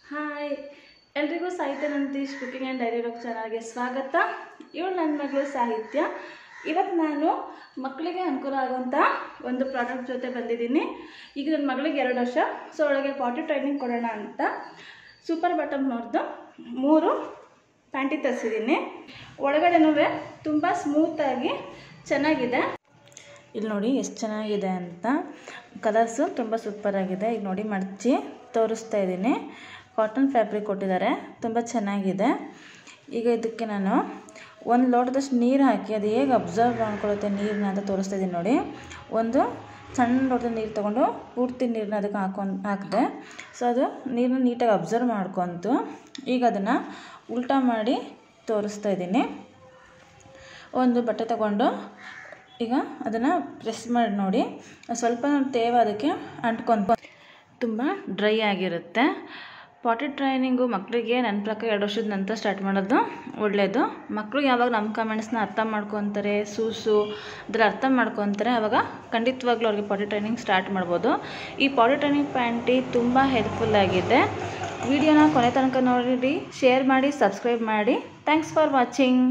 Hi ಎಲ್ರಿಗೂ ಸಾಹಿತ್ಯ Nandish cooking and dairy vlog ಚಾನಲ್ಗೆ ಸ್ವಾಗತ. ಇವಳು ನನ್ನ ಮಗಳು ಸಾಹಿತ್ಯ. ಇವತ್ತು ನಾನು ಮಕ್ಕಳಿಗೆ ಅನುಕೂಲ ಆಗುವಂಥ ಒಂದು ಪ್ರಾಡಕ್ಟ್ ಜೊತೆ ಬಂದಿದ್ದೀನಿ. ಈಗ ನನ್ನ ಮಗಳಿಗೆ 2 ವರ್ಷ, ಸೊ ಅವಳಿಗೆ ಪಾಟಿ ಟ್ರೈನಿಂಗ್ ಕೊಡೋಣ ಅಂತ ಸೂಪರ್ ಬಾಟಮ್ ನೋಡ್ದು 3 ಪ್ಯಾಂಟಿ ತರಿಸಿದ್ದೀನಿ. ಒಳಗಡೆನೂ ತುಂಬ ಸ್ಮೂತಾಗಿ ಚೆನ್ನಾಗಿದೆ. ಇಲ್ಲಿ ನೋಡಿ ಎಷ್ಟು ಚೆನ್ನಾಗಿದೆ ಅಂತ, ಕಲರ್ಸು ತುಂಬ ಸೂಪರಾಗಿದೆ. ಈಗ ನೋಡಿ ಮಡಚಿ ತೋರಿಸ್ತಾ ಇದ್ದೀನಿ. ಕಾಟನ್ ಫ್ಯಾಬ್ರಿಕ್ ಕೊಟ್ಟಿದ್ದಾರೆ, ತುಂಬ ಚೆನ್ನಾಗಿದೆ. ಈಗ ಇದಕ್ಕೆ ನಾನು 1 ಲೋಟದಷ್ಟು ನೀರು ಹಾಕಿ ಅದು ಹೇಗೆ ಅಬ್ಸರ್ವ್ ಮಾಡ್ಕೊಳ್ಳುತ್ತೆ ನೀರನ್ನ ಅಂತ ತೋರಿಸ್ತಾ ಇದ್ದೀನಿ ನೋಡಿ. ಒಂದು ಸಣ್ಣ ಲೋಟದ ನೀರು ತೊಗೊಂಡು ಪೂರ್ತಿ ನೀರನ್ನ ಅದಕ್ಕೆ ಹಾಕಿದೆ. ಸೊ ಅದು ನೀರನ್ನ ನೀಟಾಗಿ ಅಬ್ಸರ್ವ್ ಮಾಡ್ಕೊತು. ಈಗ ಅದನ್ನು ಉಲ್ಟಾ ಮಾಡಿ ತೋರಿಸ್ತಾ ಇದ್ದೀನಿ. ಒಂದು ಬಟ್ಟೆ ತಗೊಂಡು ಈಗ ಅದನ್ನು ಪ್ರೆಸ್ ಮಾಡಿ ನೋಡಿ, ಸ್ವಲ್ಪ ತೇವ ಅದಕ್ಕೆ ಅಂಟ್ಕೊಂಡು ತುಂಬ ಡ್ರೈ ಆಗಿರುತ್ತೆ. ಪಾಟಿ ಟ್ರೈನಿಂಗು ಮಕ್ಕಳಿಗೆ ನನ್ನ ಪ್ರಕಾರ 2 ವರ್ಷದ ನಂತರ ಸ್ಟಾರ್ಟ್ ಮಾಡೋದು ಒಳ್ಳೆಯದು. ಮಕ್ಕಳು ಯಾವಾಗ ನಮ್ಮ ಕಮೆಂಟ್ಸ್ನ ಅರ್ಥ ಮಾಡ್ಕೊತಾರೆ, ಅದರ ಅರ್ಥ ಮಾಡ್ಕೊತಾರೆ, ಆವಾಗ ಖಂಡಿತವಾಗ್ಲೂ ಅವ್ರಿಗೆ ಪಾಟಿ ಟ್ರೈನಿಂಗ್ ಸ್ಟಾರ್ಟ್ ಮಾಡ್ಬೋದು. ಈ ಪಾಟಿ ಟ್ರೈನಿಂಗ್ ಪ್ಯಾಂಟಿ ತುಂಬ ಹೆಲ್ಪ್ಫುಲ್ಲಾಗಿದೆ. ವಿಡಿಯೋನ ಕೊನೆ ತನಕ ನೋಡಿ, ಶೇರ್ ಮಾಡಿ, ಸಬ್ಸ್ಕ್ರೈಬ್ ಮಾಡಿ. Thanks for watching.